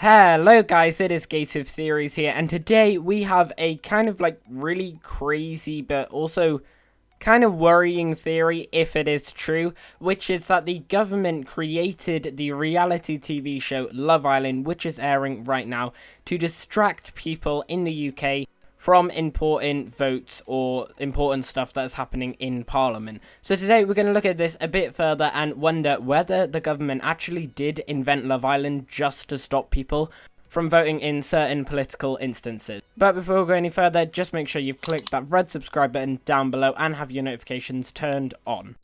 Hello guys, it is Gates of Theories here, and today we have a kind of really crazy but also kind of worrying theory, if it is true, which is that the government created the reality TV show Love Island, which is airing right now, to distract people in the UK from important votes or important stuff that's happening in Parliament. So today we're going to look at this a bit further and wonder whether the government actually did invent Love Island just to stop people from voting in certain political instances. But before we go any further, just make sure you've clicked that red subscribe button down below and have your notifications turned on.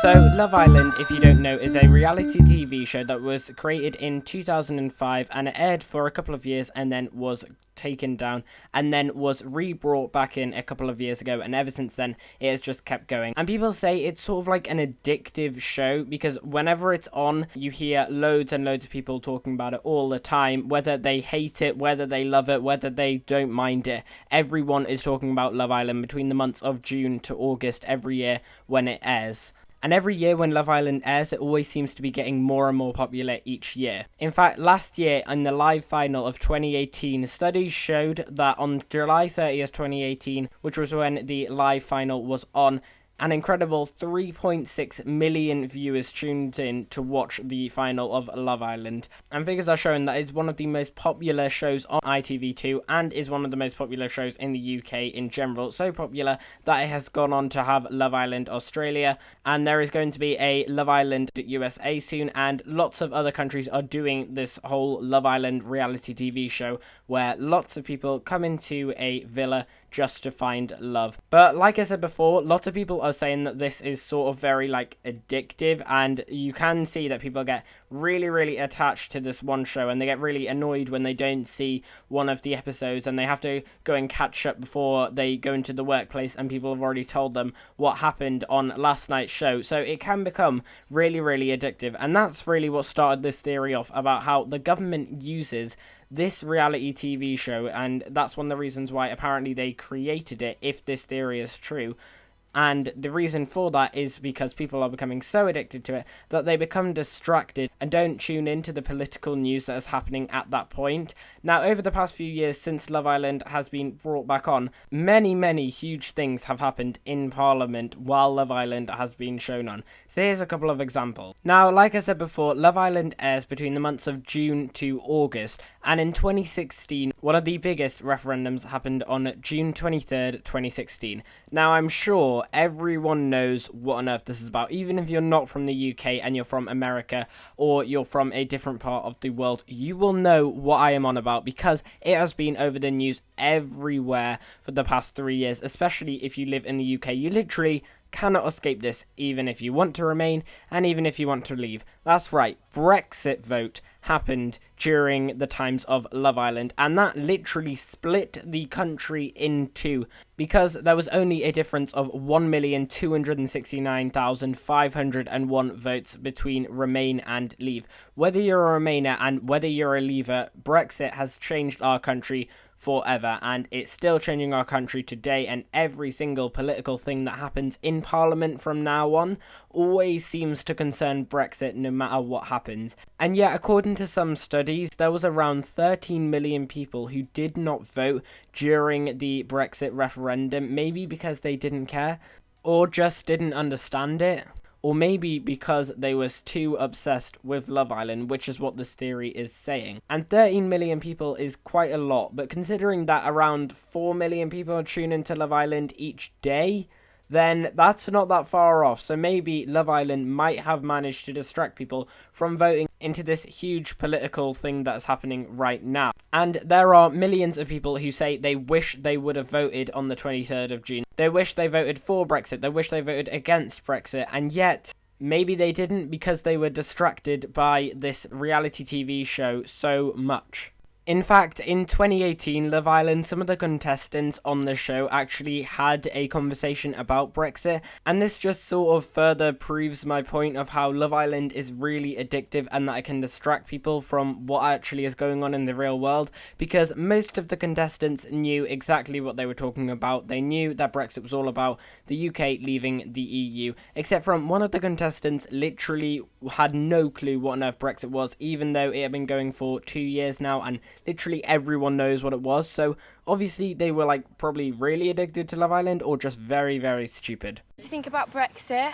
So, Love Island, if you don't know, is a reality TV show that was created in 2005 and it aired for a couple of years and then was taken down and then was re-brought back in a couple of years ago, and ever since then it has just kept going. And people say it's sort of like an addictive show because whenever it's on, you hear loads and loads of people talking about it all the time, whether they hate it, whether they love it, whether they don't mind it. Everyone is talking about Love Island between the months of June to August every year when it airs. And every year when Love Island airs, it always seems to be getting more and more popular each year. In fact, last year in the live final of 2018, studies showed that on July 30th, 2018, which was when the live final was on, an incredible 3.6 million viewers tuned in to watch the final of Love Island. And figures are showing that it's one of the most popular shows on ITV2 and is one of the most popular shows in the UK in general. So popular that it has gone on to have Love Island Australia, and there is going to be a Love Island USA soon, and lots of other countries are doing this whole Love Island reality TV show where lots of people come into a villa just to find love. But like I said before, lots of people are saying that this is sort of very addictive, and you can see that people get really attached to this one show and they get really annoyed when they don't see one of the episodes and they have to go and catch up before they go into the workplace and people have already told them what happened on last night's show. So it can become really addictive, and that's really what started this theory off about how the government uses this reality TV show, and that's one of the reasons why apparently they created it, if this theory is true. And the reason for that is because people are becoming so addicted to it that they become distracted and don't tune into the political news that is happening at that point. Now, over the past few years since Love Island has been brought back on, many huge things have happened in Parliament while Love Island has been shown on. So here's a couple of examples. Now, like I said before, Love Island airs between the months of June to August, and in 2016, one of the biggest referendums happened on June 23rd, 2016. Now, I'm sure everyone knows what on earth this is about. Even if you're not from the UK and you're from America or you're from a different part of the world, you will know what I am on about because it has been over the news everywhere for the past 3 years, especially if you live in the UK. You literally cannot escape this, even if you want to remain and even if you want to leave. That's right, Brexit vote happened during the times of Love Island, and that literally split the country in two because there was only a difference of 1,269,501 votes between Remain and Leave. Whether you're a Remainer and whether you're a Leaver, Brexit has changed our country forever, and it's still changing our country today, and every single political thing that happens in Parliament from now on always seems to concern Brexit no matter what happens. And yet, according to some studies, there was around 13 million people who did not vote during the Brexit referendum, maybe because they didn't care or just didn't understand it, or maybe because they was too obsessed with Love Island, which is what this theory is saying. And 13 million people is quite a lot, but considering that around 4 million people tune into Love Island each day, then that's not that far off. So maybe Love Island might have managed to distract people from voting into this huge political thing that's happening right now. And there are millions of people who say they wish they would have voted on the 23rd of June. They wish they voted for Brexit. They wish they voted against Brexit. And yet, maybe they didn't because they were distracted by this reality TV show so much. In fact, in 2018, Love Island, some of the contestants on the show actually had a conversation about Brexit, and this just sort of further proves my point of how Love Island is really addictive and that it can distract people from what actually is going on in the real world, because most of the contestants knew exactly what they were talking about. They knew that Brexit was all about the UK leaving the EU, except from one of the contestants literally had no clue what on earth Brexit was, even though it had been going for 2 years now, and literally everyone knows what it was. So obviously they were like probably really addicted to Love Island, or just very, very stupid. What do you think about Brexit?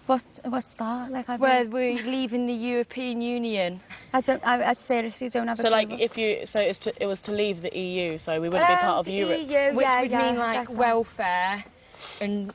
What's that? Like, Where we're leaving the European Union. I seriously don't have a So, like, clue. it was to leave the EU, so we wouldn't be part of Europe. EU, Which yeah, would yeah, mean like that. welfare and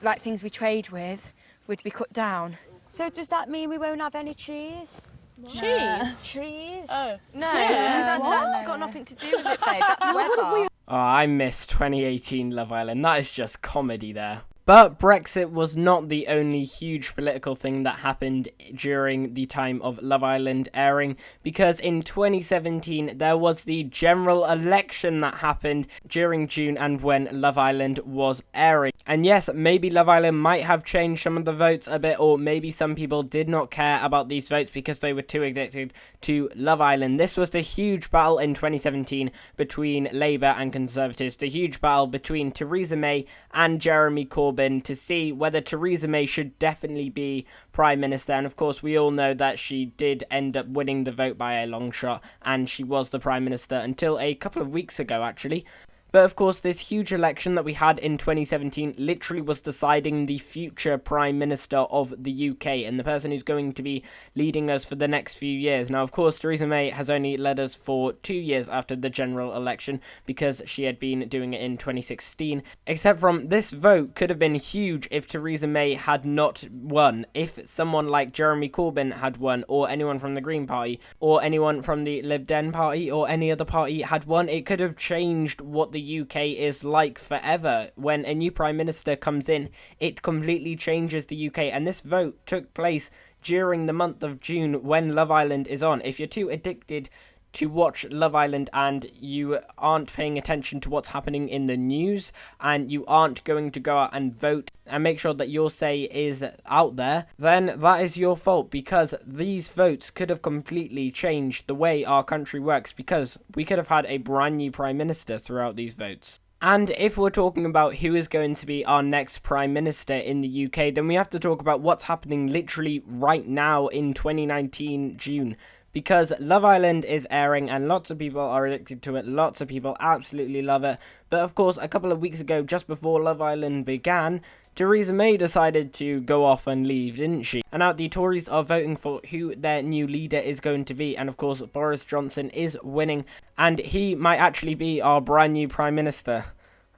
like things we trade with would be cut down. So does that mean we won't have any trees? Cheese? Trees? Oh. No, that's got nothing to do with it, babe. That's weather. Oh, I miss 2018 Love Island. That is just comedy there. But Brexit was not the only huge political thing that happened during the time of Love Island airing, because in 2017 there was the general election that happened during June and when Love Island was airing. And yes, maybe Love Island might have changed some of the votes a bit, or maybe some people did not care about these votes because they were too addicted to Love Island. This was the huge battle in 2017 between Labour and Conservatives, the huge battle between Theresa May and Jeremy Corbyn, to see whether Theresa May should definitely be Prime Minister. And of course, we all know that she did end up winning the vote by a long shot, and she was the Prime Minister until a couple of weeks ago, actually. But of course, this huge election that we had in 2017 literally was deciding the future Prime Minister of the UK and the person who's going to be leading us for the next few years. Now, of course, Theresa May has only led us for 2 years after the general election because she had been doing it in 2016. Except from this vote could have been huge if Theresa May had not won. If someone like Jeremy Corbyn had won, or anyone from the Green Party, or anyone from the Lib Dem Party, or any other party had won, it could have changed what the UK is like forever. When a new Prime Minister comes in, it completely changes the UK, and this vote took place during the month of June when Love Island is on. If you're too addicted to watch Love Island and you aren't paying attention to what's happening in the news, and you aren't going to go out and vote and make sure that your say is out there, then that is your fault, because these votes could have completely changed the way our country works, because we could have had a brand new Prime Minister throughout these votes. And if we're talking about who is going to be our next Prime Minister in the UK, then we have to talk about what's happening literally right now in 2019 June. Because Love Island is airing and lots of people are addicted to it, lots of people absolutely love it. But of course, a couple of weeks ago, just before Love Island began, Theresa May decided to go off and leave, didn't she? And now the Tories are voting for who their new leader is going to be. And of course, Boris Johnson is winning, and he might actually be our brand new Prime Minister.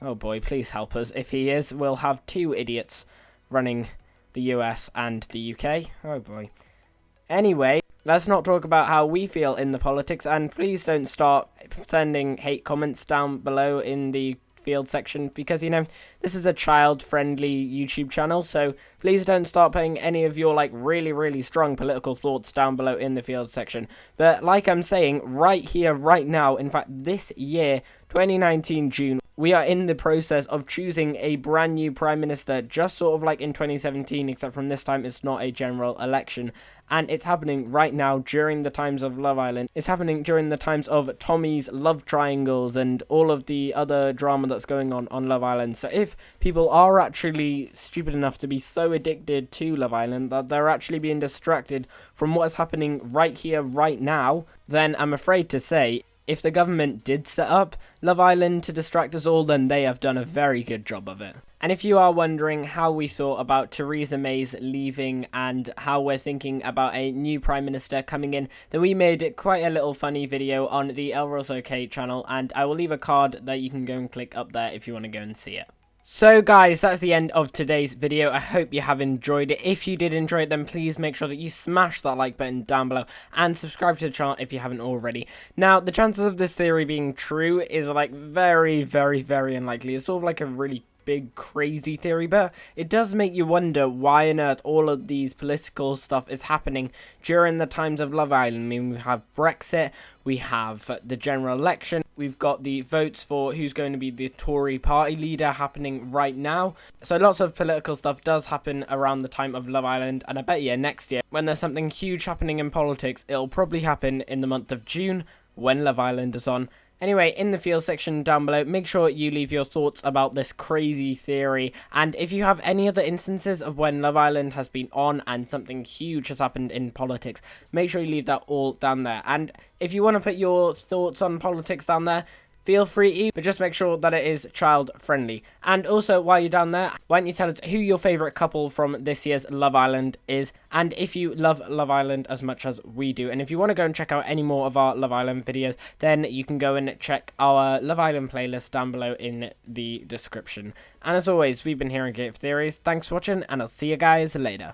Oh boy, please help us. If he is, we'll have 2 idiots running the US and the UK. Oh boy. Anyway, let's not talk about how we feel in the politics, and please don't start sending hate comments down below in the field section, because, you know, this is a child-friendly YouTube channel, so please don't start putting any of your, like, really, really strong political thoughts down below in the field section. But like I'm saying, right here, right now, in fact, this year, 2019 June, we are in the process of choosing a brand new Prime Minister, just sort of like in 2017, except from this time it's not a general election. And it's happening right now during the times of Love Island. It's happening during the times of Tommy's love triangles and all of the other drama that's going on Love Island. So if people are actually stupid enough to be so addicted to Love Island that they're actually being distracted from what is happening right here, right now, then I'm afraid to say, if the government did set up Love Island to distract us all, then they have done a very good job of it. And if you are wondering how we thought about Theresa May's leaving and how we're thinking about a new Prime Minister coming in, then we made quite a little funny video on the Elros OK channel, and I will leave a card that you can go and click up there if you want to go and see it. So guys, that's the end of today's video. I hope you have enjoyed it. If you did enjoy it, then please make sure that you smash that like button down below and subscribe to the channel if you haven't already. Now, the chances of this theory being true is like very, very, very unlikely. It's sort of like a really big crazy theory, but it does make you wonder why on earth all of these political stuff is happening during the times of Love Island. I mean, we have Brexit, we have the general election, we've got the votes for who's going to be the Tory party leader happening right now. So lots of political stuff does happen around the time of Love Island, and I bet you next year, when there's something huge happening in politics, it'll probably happen in the month of June when Love Island is on. Anyway, in the field section down below, make sure you leave your thoughts about this crazy theory. And if you have any other instances of when Love Island has been on and something huge has happened in politics, make sure you leave that all down there. And if you want to put your thoughts on politics down there, feel free to, but just make sure that it is child friendly. And also, while you're down there, why don't you tell us who your favourite couple from this year's Love Island is, and if you love Love Island as much as we do. And if you want to go and check out any more of our Love Island videos, then you can go and check our Love Island playlist down below in the description. And as always, we've been here on Gate of Theories. Thanks for watching, and I'll see you guys later.